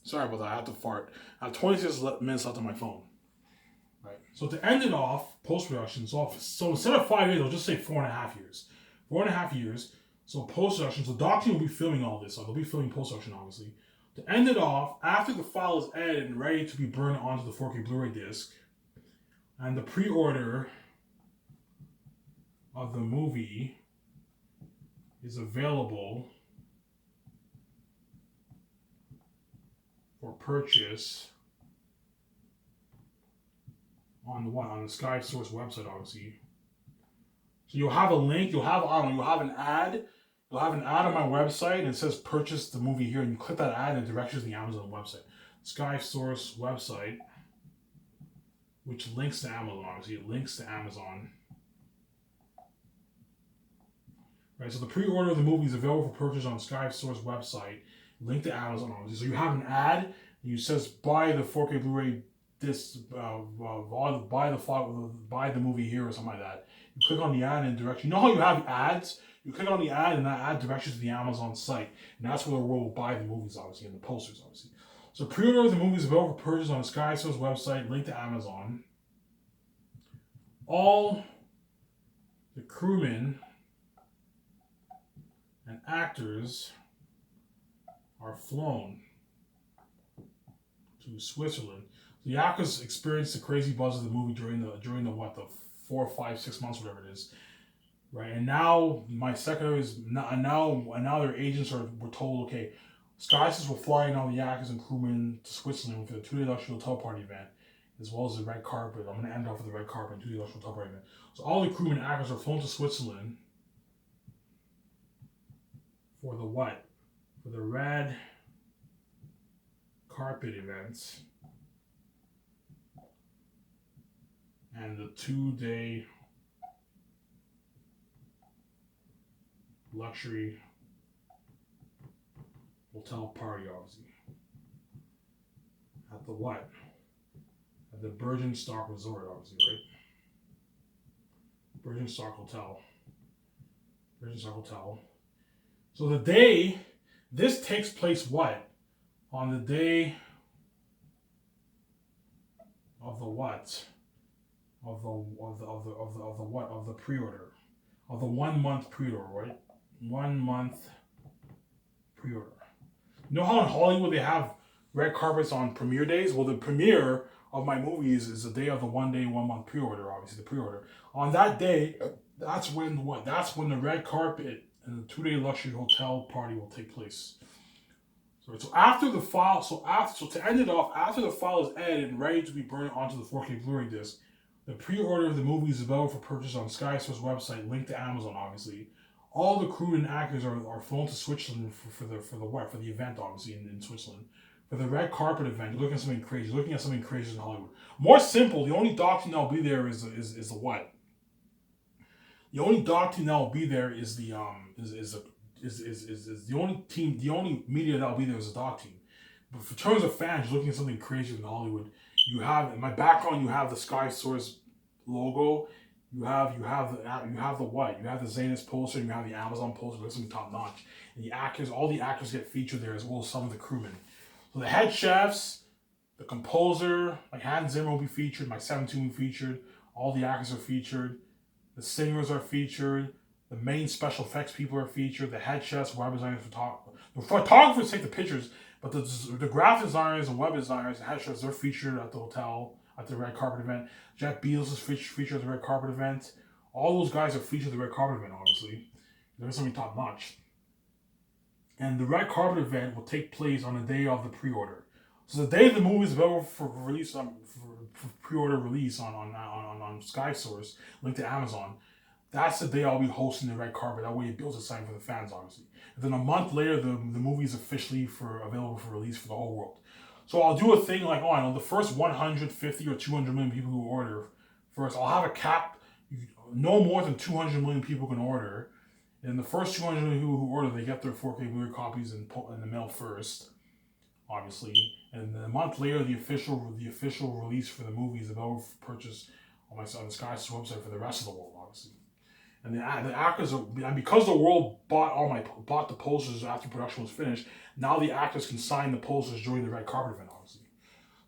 Sorry about that. I have to fart. I have 26 minutes left on my phone. Right. So to end it off, post production. So instead of 5 years, I'll just say 4.5 years. 4.5 years. So post production. So Doc team will be filming all this. So they'll be filming post production, obviously. To end it off, after the file is edited and ready to be burned onto the 4K Blu-ray disc, and the pre-order of the movie is available for purchase on the what? On the Sky Source website, obviously. So you'll have a link. You'll have you'll have an ad. You'll have an ad on my website, and it says "Purchase the movie here." And you click that ad, and it directs you to the Amazon website, Sky Source website, which links to Amazon. Obviously, it links to Amazon. Right. So the pre-order of the movie is available for purchase on Sky Source website, linked to Amazon. Obviously, so you have an ad. And you says buy the 4K Blu-ray disc, buy the movie here or something like that. You click on the ad and direction. You know how you have ads? You click on the ad and that ad directs you to the Amazon site. And that's where we'll buy the movies, obviously, and the posters, obviously. So pre-order of the movies is available for purchase on the Sky Source website, linked to Amazon. All the crewmen and actors are flown to Switzerland. The actors experienced the crazy buzz of the movie during the what, the 4, 5, 6 months, whatever it is, right? And now my secretaries now their agents were told, okay, SkySys will fly in all the actors and crewmen to Switzerland for the 2-day luxury hotel party event, as well as the red carpet. I'm going to end off with the red carpet and 2-day luxury hotel party event. So all the crewmen and actors are flown to Switzerland for the what? For the red carpet events and the 2-day luxury hotel party, obviously. At the what? At the Bergen Stock Resort, obviously, right? Bergen Stock Hotel. Bergen Stock Hotel. So the day, this takes place what? On the day of the what? Of the what? Of the pre-order. Of the 1 month pre-order, right? 1 month pre-order. You know how in Hollywood they have red carpets on premiere days? Well, the premiere of my movies is the day of the 1 day, 1 month pre-order, obviously the pre-order. On that day, that's when what? That's when the red carpet and the 2-day luxury hotel party will take place. So after the file, so to end it off, after the file is edited and ready to be burned onto the 4K Blu-ray disc, the pre-order of the movie is available for purchase on SkySource website, linked to Amazon, obviously. All the crew and actors are flown to Switzerland for the event, obviously in Switzerland, for the red carpet event. You're looking at something crazy. You're looking at something crazy in Hollywood. More simple. The only doctor that will be there is the what? The only doctor that will be there is the the only team. The only media that will be there is the doc team. But for terms of fans, you're looking at something crazy in Hollywood. You have in my background. You have the Sky Source logo. You have the what? You have the xanus poster. And you have the Amazon poster. Looks something top notch. And the actors, all the actors get featured there as well as some of the crewmen. So the head chefs, the composer, like Hans Zimmer will be featured. My 17 will be featured. All the actors are featured. The singers are featured. The main special effects people are featured. The head chefs, web designers, the photographers take the pictures, but the graphic designers and web designers and head chefs, they're featured at the hotel at the red carpet event. Jeff Bezos is featured at the red carpet event. All those guys are featured at the red carpet event, obviously. They're something top notch. And the red carpet event will take place on the day of the pre-order. So the day the movie is available for release for pre-order release on Sky Source, linked to Amazon, that's the day I'll be hosting the red carpet. That way it builds excitement for the fans, obviously. And then a month later, the movie is officially available for release for the whole world. So I'll do a thing like, I know the first 150 or 200 million people who order first, I'll have a cap. No more than 200 million people can order. And the first 200 million people who order, they get their 4K Blu-ray copies in the mail first, obviously. And then a month later, the official release for the movie is available for purchase on the Sky website for the rest of the world, obviously. And the actors are, and because the world bought the posters after production was finished. Now the actors can sign the posters during the red carpet event, obviously.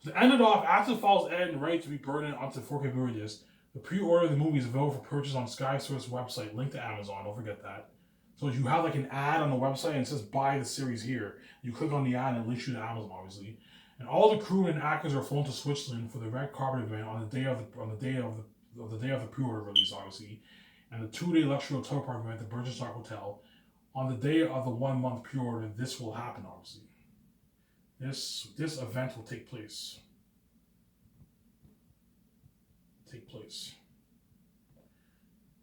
So to end it off, after the files end and ready to be burned onto the 4K Blu-ray disc, the pre-order of the movie is available for purchase on SkySource website, linked to Amazon. Don't forget that. So you have like an ad on the website and it says buy the series here. You click on the ad and it links you to Amazon, obviously. And all the crew and actors are flown to Switzerland for the red carpet event on the day of the pre-order release, obviously, and the 2-day luxury hotel party event at the Birkenstock Hotel on the day of the 1-month pre-order. This will happen, obviously. This event will take place.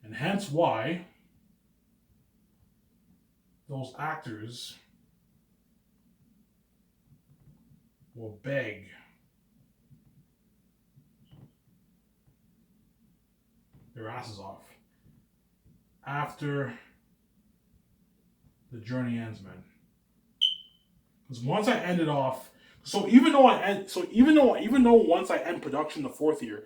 And hence why those actors will beg their asses off after the journey ends, man. Because once I end it off, even though once I end production the 4th year,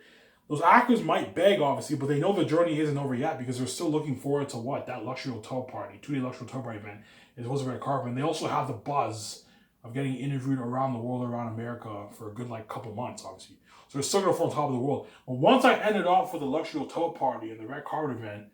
those actors might beg, obviously, but they know the journey isn't over yet because they're still looking forward to what? That luxury hotel party, 2-day luxury hotel party event. It was a red carpet. And they also have the buzz of getting interviewed around the world, around America for a good couple months, obviously. So they're still going to fall on top of the world. But once I end it off with the luxury hotel party and the red carpet event,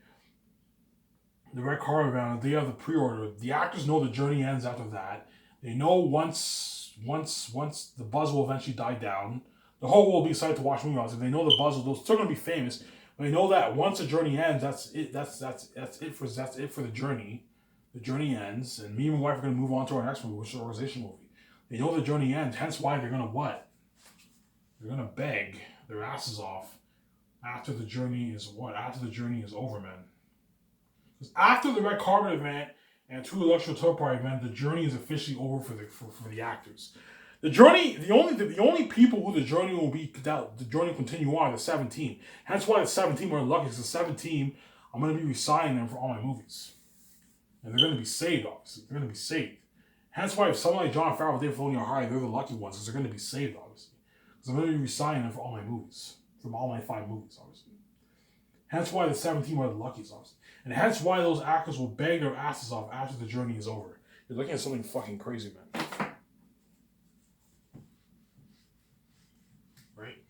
on the day of the pre-order, the actors know the journey ends after that. They know once the buzz will eventually die down, the whole world will be excited to watch the movie. Obviously, they know the buzz will still going to be famous. But they know that once the journey ends, that's it. That's it for the journey. The journey ends, and me and my wife are going to move on to our next movie, which is an organization movie. They know the journey ends. Hence why they're going to what? They're going to beg their asses off after the journey is what? After the journey is over, man. Because after the red carpet event and to the luxury hotel party event, the journey is officially over for the actors. The journey, the only people who the journey will continue on are the 17. Hence why the 17 are lucky. Because the 17, I'm going to be re-signing them for all my movies. And they're going to be saved, obviously. They're going to be saved. Hence why if someone like Jon Favreau, Dave Filoni are hired, they're the lucky ones, because they're going to be saved, obviously. Because I'm going to be re-signing them for all my movies. From all my 5 movies, obviously. Hence why the 17 are the luckiest, obviously. And hence why those actors will beg their asses off after the journey is over. You're looking at something fucking crazy, man. Right?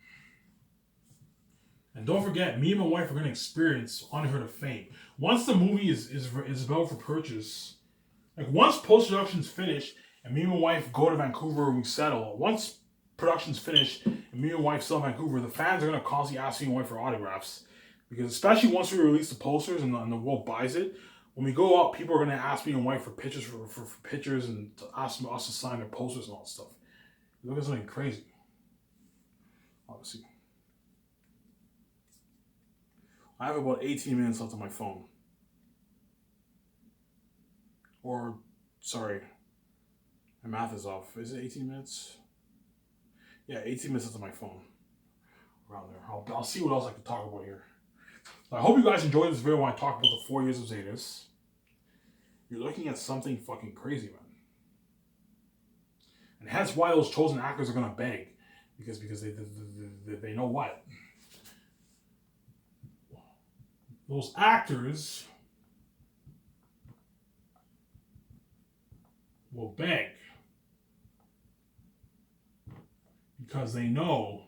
And don't forget, me and my wife are going to experience Unheard of Fame. Once the movie is available for purchase, once post-production's finished and me and my wife go to Vancouver and we settle, once production's finished and me and my wife sell Vancouver, the fans are going to constantly ask me and my wife for autographs. Because especially once we release the posters and the world buys it, when we go out, people are going to ask me and my wife for pictures for pictures and to ask us to sign their posters and all that stuff. Look at something crazy. Obviously. I have about 18 minutes left on my phone. Or, sorry, my math is off. Is it 18 minutes? Yeah, 18 minutes left on my phone. Around there. I'll see what else I can talk about here. I hope you guys enjoyed this video when I talk about the 4 years of Xanus. You're looking at something fucking crazy, man. And hence why those chosen actors are going to beg. Because they know what? Those actors will beg. Because they know.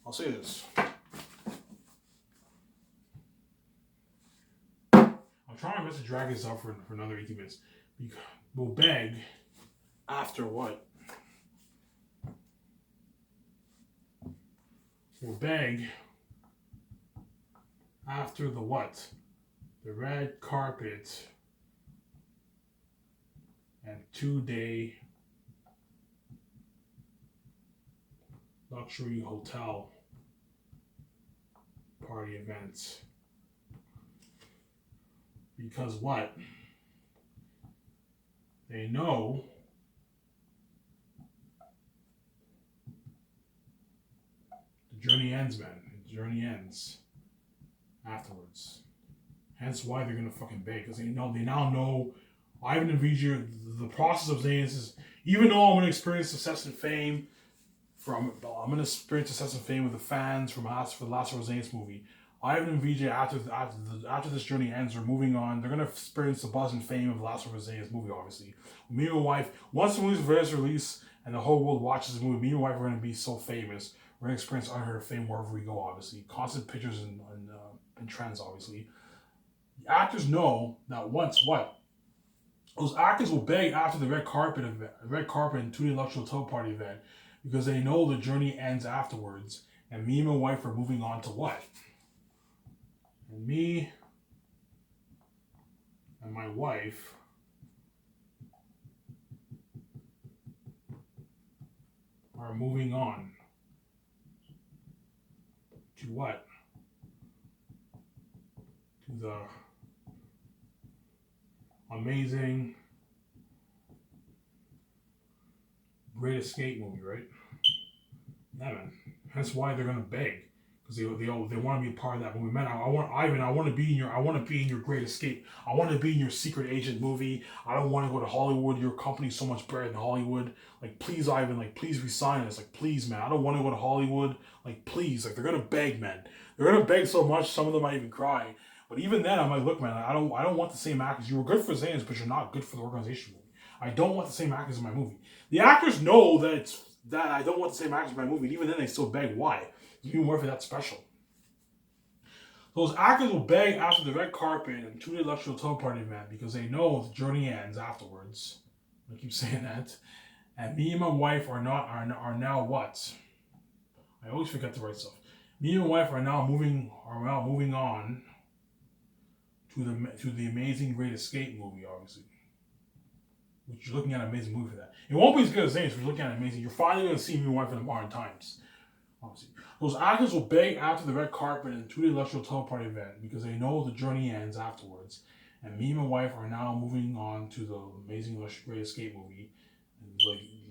I'll say this. I'm trying my best to drag this out for another 18 minutes. We'll beg after what? We'll beg after the what? The red carpet and 2-day luxury hotel party events. Because what? They know the journey ends, man. The journey ends afterwards. Hence why they're gonna fucking beg. Because they now know Ivan and Vijay, the process of Xanus is, even though I'm gonna experience success and fame I'm gonna experience success and fame with the fans for the last Xanus movie. Ivan and VJ, after this journey ends, are moving on. They're gonna experience the buzz and fame of the Last of Us movie, obviously. Me and my wife, once the movie's first release and the whole world watches the movie, me and my wife are gonna be so famous. We're gonna experience unheard of fame wherever we go, obviously. Constant pictures and trends, obviously. The actors know that once what? Those actors will beg after the red carpet and to the electoral toe party event, because they know the journey ends afterwards. And me and my wife are moving on to what? And me and my wife are moving on to what? To the amazing Great Escape movie, right? Yeah, man. That's why they're gonna beg, because they want to be a part of that movie. Man, I want to be in your Great Escape. I want to be in your secret agent movie. I don't want to go to Hollywood. Your company's so much better than Hollywood. Like, please, Ivan, like, please resign us. Like, please, man, I don't want to go to Hollywood. Like, please, like, they're gonna beg, man. They're gonna beg so much. Some of them might even cry. But even then, I'm like, look, man, I don't want the same actors. You were good for Xanus, but you're not good for the organization movie. I don't want the same actors in my movie. The actors know that I don't want the same actors in my movie, and even then they still beg. Why? Even more for that special. Those actors will beg after the red carpet and to the electoral toe party event, because they know the journey ends afterwards. I keep saying that. And me and my wife are now what? I always forget the right stuff. Me and my wife are now moving on to the Amazing Great Escape movie, obviously. Which you're looking at an amazing movie for that. It won't be as good as Xanus, but you're looking at amazing. You're finally going to see me and my wife in the modern times. Obviously. Those actors will beg after the red carpet and to the electoral toe party event, because they know the journey ends afterwards. And me and my wife are now moving on to the Amazing Great Escape movie. And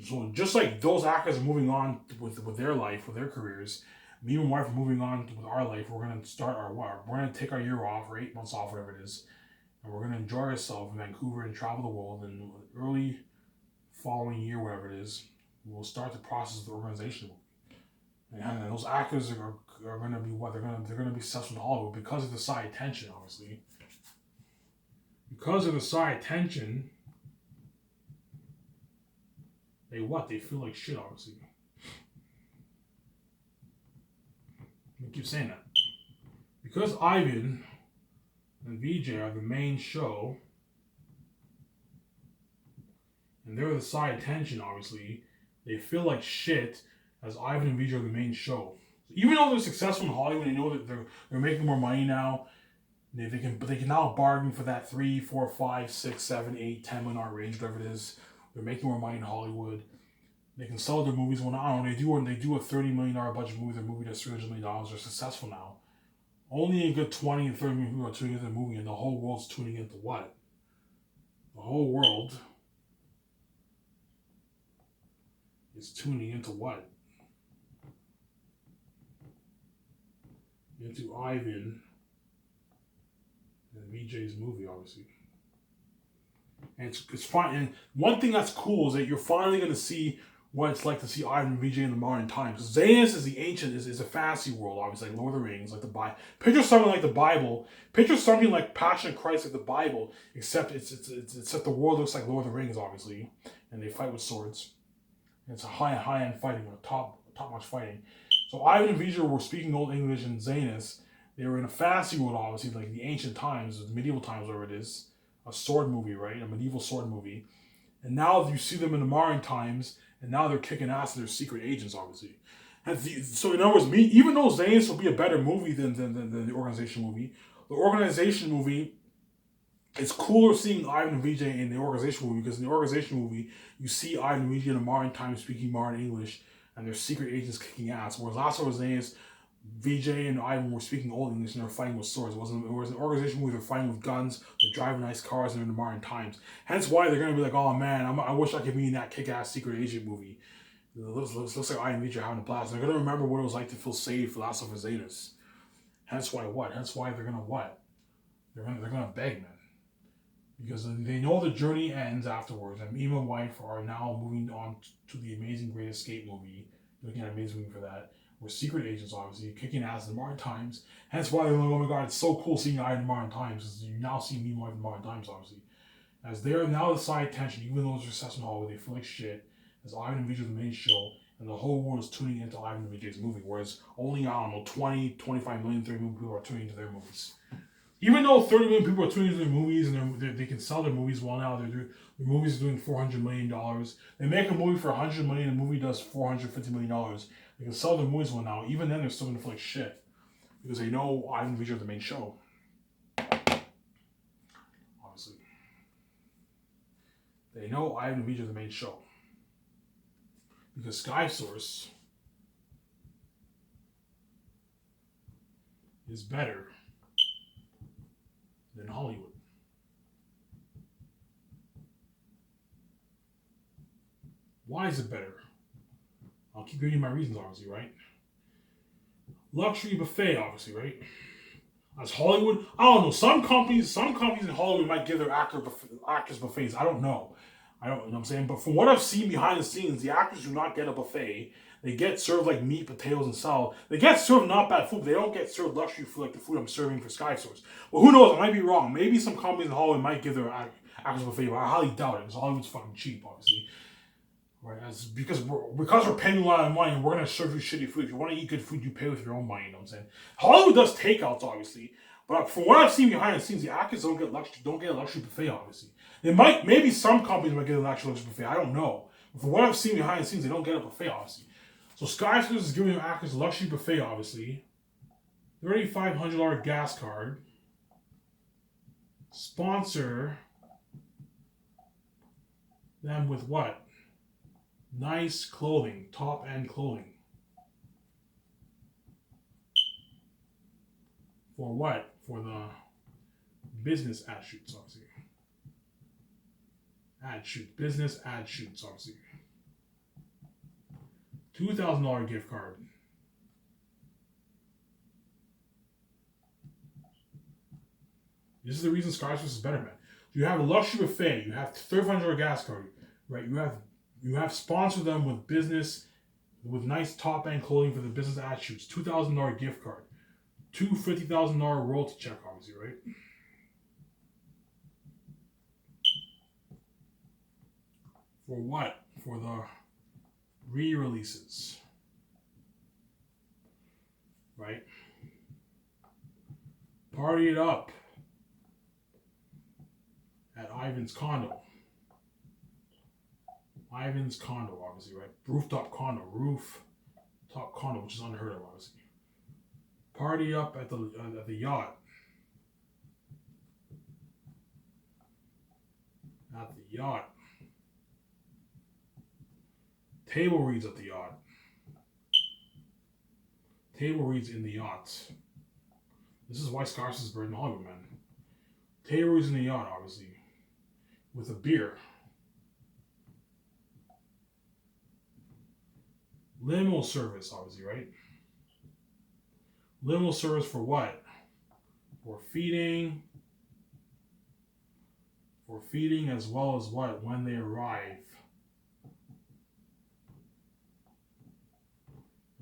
so just like those actors are moving on with their life, with their careers, me and my wife are moving on with our life. We're going to start we're going to take our year off, or 8 months off, whatever it is. And we're going to enjoy ourselves in Vancouver and travel the world. And early following year, whatever it is, we'll start the process of the organization. And those actors are going to be what? They're going to be successful in Hollywood because of the side attention, obviously. Because of the side attention, they feel like shit, obviously. I keep saying that. Because Ivan and VJ are the main show, and they're the side attention, obviously, they feel like shit as Ivan and VJ are the main show. Even though they're successful in Hollywood, they know that they're making more money now. They can now bargain for that 3, 4, 5, 6, 7, 8, 10 million dollar range, whatever it is. They're making more money in Hollywood. They can sell their movies when I don't know, they do a $30 million budget movie. Their movie does $300 million. They're successful now. Only a good 20 and 30 million people are tuning into the movie, and the whole world's tuning into what? The whole world is tuning into what? Into Ivan and VJ's movie, obviously. And it's fine. And one thing that's cool is that you're finally going to see what it's like to see Ivan and VJ in the modern times. Xanus is the ancient, is a fantasy world, obviously, like Lord of the Rings, like the Bible. Picture something like the Bible. Picture something like Passion of Christ, like the Bible, except except the world looks like Lord of the Rings, obviously, and they fight with swords. And it's a high end fighting, top notch fighting. So Ivan and VJ were speaking Old English, and Xanus, they were in a fantasy world, obviously, like the ancient times, the medieval times, whatever it is. A sword movie, right? A medieval sword movie. And now you see them in the modern times, and now they're kicking ass and they're secret agents, obviously. And so in other words, even though Xanus will be a better movie than the organization movie, the organization movie, it's cooler seeing Ivan and VJ in the organization movie, because in the organization movie, you see Ivan and VJ in the modern times speaking modern English, and they're secret agents kicking ass. Whereas last time was Xanus, VJ and Ivan were speaking Old English and they were fighting with swords. It was an organization where they're fighting with guns, they're driving nice cars, and they're in the modern times. Hence why they're going to be like, oh man, I wish I could be in that kick-ass secret agent movie. It looks like Ivan and VJ are having a blast. And they're going to remember what it was like to feel safe for Last of Us Xanus. Hence why what? Hence why they're going to what? They're going to beg, man. Because they know the journey ends afterwards. And me and my wife are now moving on to the Amazing Great Escape movie. Looking at an amazing movie for that. We're secret agents, obviously, kicking ass in the modern times. Hence why they're like, oh my god, it's so cool seeing I in the modern times. Because you now see me more in the modern times, obviously. As they are now the side attention, even though it's success in Hollywood, they feel like shit. As Ivan and Vijay the main show, and the whole world is tuning into Ivan and Vijay's movie. Whereas only, I don't know, 20, 25 million, 30 million people are tuning into their movies. Even though 30 million people are tuning into their movies and they can sell their movies well now, their movies are doing $400 million. They make a movie for $100 million, the movie does $450 million. They can sell their movies well now. Even then, they're still going to feel like shit because they know Ivan and Vijay are the main show. Obviously. They know Ivan and Vijay are the main show. Because Sky Source is better than Hollywood. Why is it better? I'll keep giving you my reasons, obviously, right? Luxury buffet, obviously, right? As Hollywood, I don't know. Some companies in Hollywood might give their actors buffets. I don't know. You know what I'm saying? But from what I've seen behind the scenes, the actors do not get a buffet. They get served like meat, potatoes, and salad. They get served not bad food, but they don't get served luxury food like the food I'm serving for Sky Source. But who knows? I might be wrong. Maybe some companies in Hollywood might give their actors buffet, but I highly doubt it because Hollywood's fucking cheap, obviously. Right? Because we're paying you a lot of money and we're going to serve you shitty food. If you want to eat good food, you pay with your own money, you know what I'm saying? Hollywood does takeouts, obviously. But from what I've seen behind the scenes, the actors don't get a luxury buffet, obviously. Maybe some companies might get an actual luxury buffet. I don't know. But from what I've seen behind the scenes, they don't get a buffet, obviously. So Sky Source is giving actors a luxury buffet, obviously. $3,500 gas card. Sponsor them with what? Nice clothing, top-end clothing. For what? For the business ad shoots, obviously. Business ad shoots, obviously. $2,000 gift card. This is the reason Sky Source is better, man. You have a luxury buffet. You have $3,500 gas card, right? You have sponsored them with nice top end clothing for the business ad shoots. $2,000 gift card. Two $50,000 royalty check, obviously, right? For what? For the re-releases. Right? Party it up at Ivan's condo. Ivan's condo, obviously, right? Rooftop condo, which is unheard of, obviously. Party up at the yacht. At the yacht. Table reads at the yacht. Table reads in the yachts. This is why Sky Source is better than Hollywood, man. Table reads in the yacht, obviously, with a beer. Limo service, obviously, right? Limo service for what? For feeding. For feeding as well as what? When they arrive.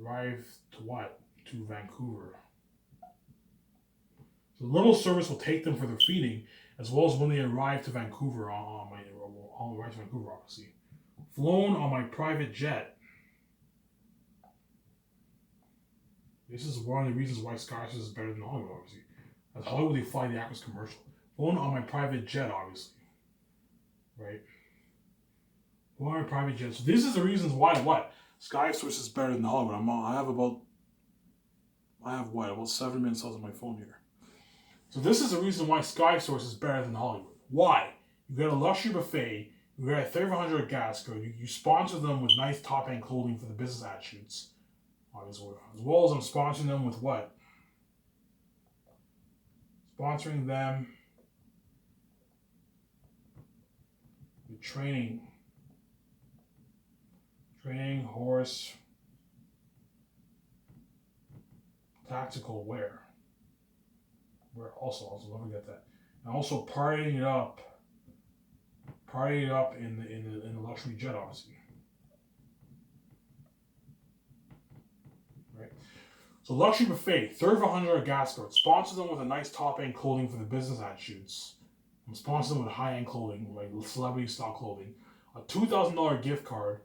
Arrive to what? To Vancouver. So limo service will take them for their feeding as well as when they arrive to Vancouver on Vancouver, obviously. Flown on my private jet. This is one of the reasons why Sky Source is better than Hollywood, obviously. At Hollywood, they fly the actors commercial. Flown on my private jet, obviously. Right? Flown on my private jet. So this is the reasons why what? Sky Source is better than Hollywood. I have about 7 minutes left on my phone here. So this is the reason why Sky Source is better than Hollywood. Why? You got a luxury buffet. You got a $3,500 gas card. You sponsor them with nice top-end clothing for the business ad shoots. As well as I'm sponsoring them with what? Sponsoring them with training, horse, tactical wear. Also, don't forget that. And also partying it up in the luxury jet, obviously. Right. So Luxury Buffet, 3,500 gas card. Sponsor them with a nice top-end clothing for the business ad shoots. I'm sponsoring them with high-end clothing, like celebrity style clothing. A $2,000 gift card.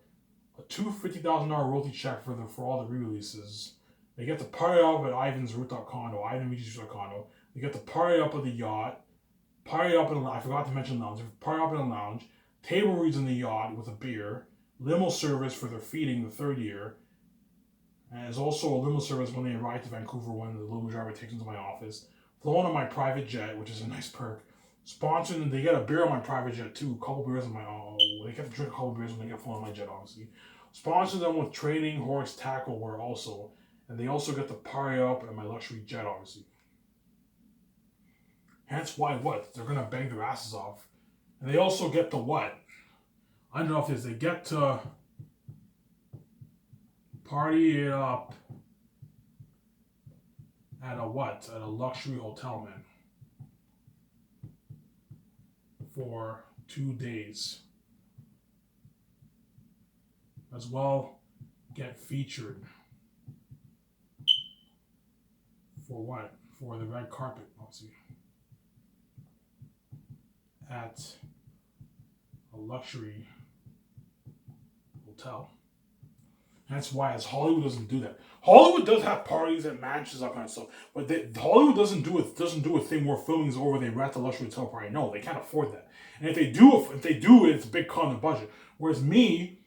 A $50,000 royalty check for all the re-releases. They get to party up at Ivan's rooftop condo, Ivan Beach's rooftop condo. They get to party up at the yacht. Party up in the I forgot to mention lounge. Party up in the lounge. Table reads in the yacht with a beer. Limo service for their feeding the third year. And there's also a limo service when they arrive to Vancouver when the limo driver takes them to my office. Flown on my private jet, which is a nice perk. Sponsored, and they get a beer on my private jet too. A couple beers on my they get to drink a couple beers when they get flown on my jet, obviously. Sponsor them with training horse tackle wear also. And they also get to party up at my luxury jet, obviously. Hence why what? They're gonna bang their asses off. And they also get to what? I don't know if it's they get to party it up at a what? At a luxury hotel, man. For 2 days. As well, get featured. For what? For the red carpet, obviously. At a luxury hotel. That's why, as Hollywood doesn't do that. Hollywood does have parties at mansions, that kind of stuff, but Hollywood doesn't do a thing where filming is over. They rent a luxury hotel party. No, they can't afford that. And if they do it, it's a big cut on the budget. Whereas me,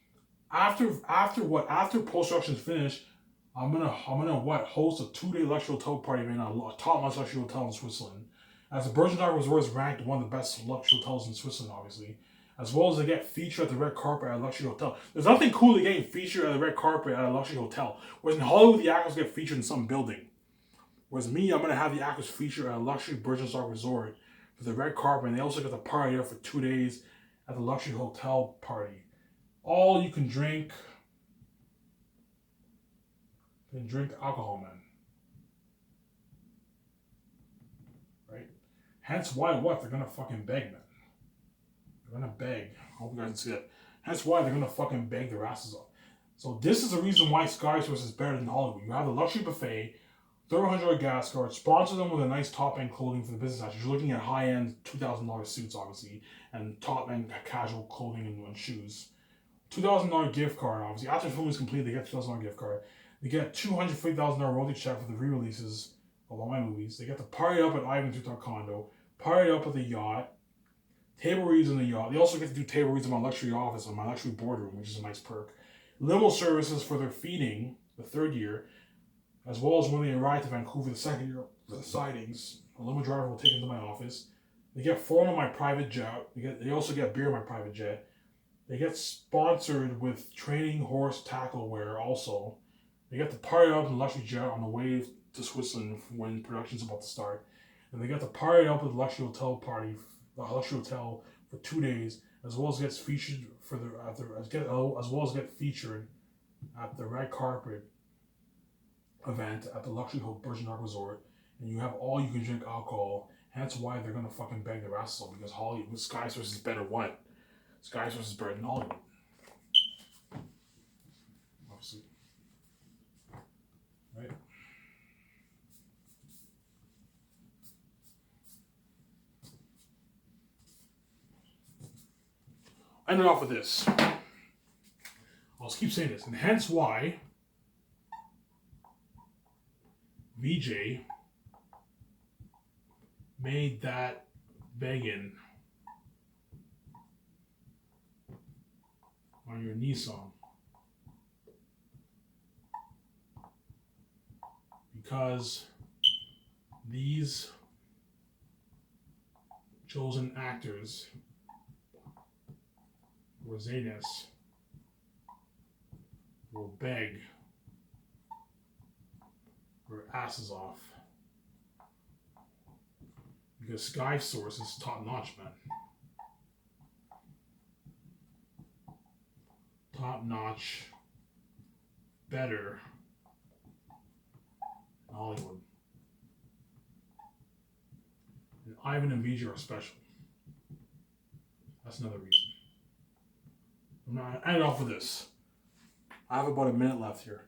after post-production is finished, I'm gonna host a 2-day luxury hotel party in a top-notch luxury hotel in Switzerland. As the Bergenstock Resort is ranked one of the best luxury hotels in Switzerland, obviously. As well as they get featured at the red carpet at a luxury hotel. There's nothing cool to getting featured at the red carpet at a luxury hotel. Whereas in Hollywood, the actors get featured in some building. Whereas me, I'm going to have the actors featured at a luxury Bergenstock Resort for the red carpet. And they also get to party there for 2 days at the luxury hotel party. All you can drink. You can drink alcohol, man. Right? Hence why what? They're going to fucking beg, man. They're gonna beg. I hope you guys can see that. That's why they're gonna fucking beg their asses off. So this is the reason why Sky Source is better than Hollywood. You have the luxury buffet, 300 gas card, sponsor them with a nice top-end clothing for the business actors. You're looking at high-end $2,000 suits, obviously, and top-end casual clothing and shoes. $2,000 gift card, obviously. After the film is complete, they get $2,000 gift card. They get $250,000 royalty check for the re-releases of all my movies. They get to party up at Ivan's rooftop condo, party up at the yacht. Table reads in the yacht. They also get to do table reads in my luxury office, in my luxury boardroom, which is a nice perk. Limo services for their feeding, the third year, as well as when they arrive to Vancouver, the second year of the sightings. A limo driver will take them to my office. They get flown on my private jet. They also get beer on my private jet. They get sponsored with training horse tackle wear also. They get to party up in the luxury jet on the way to Switzerland when production's about to start. And they get to party up at the luxury hotel party, the luxury hotel for 2 days, as well as gets featured as well as get featured at the red carpet event at the luxury Bergenstock Resort, and you have all you can drink alcohol. Hence why they're gonna fucking beg their asses off, because Hollywood Sky Source is better. What? Sky Source is better than Hollywood. Obviously, right? Ending off with this. I'll just keep saying this. And hence why VJ made that begging on your Nissan. Because these chosen actors or xanus will beg their asses off because Sky Source is top notch, man. Top notch, better than Hollywood. And Ivan and VJ are special. That's another reason. I'm going to end it off with this. I have about a minute left here.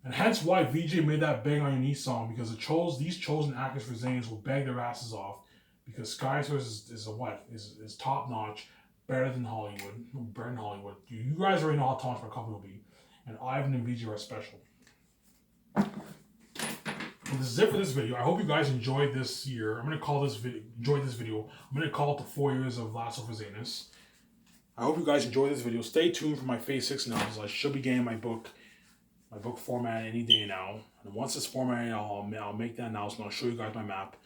And hence why VJ made that Beg on Your Knees song, because these chosen actors for Zanes will beg their asses off, because Sky Source is top notch, better than Hollywood. Better than Hollywood. You guys already know how top my company will be. And Ivan and VJ are special. Well, this is it for this video. I hope you guys enjoyed this year. I'm gonna call this video I'm gonna call it the 4 years of Last of Zanus. I hope you guys enjoyed this video. Stay tuned for my Phase 6 analysis. I should be getting my book format any day now. And once it's formatted, I'll make that announcement. I'll show you guys my map.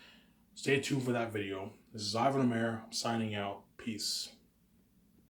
Stay tuned for that video. This is Ivan Omer. I'm signing out. Peace.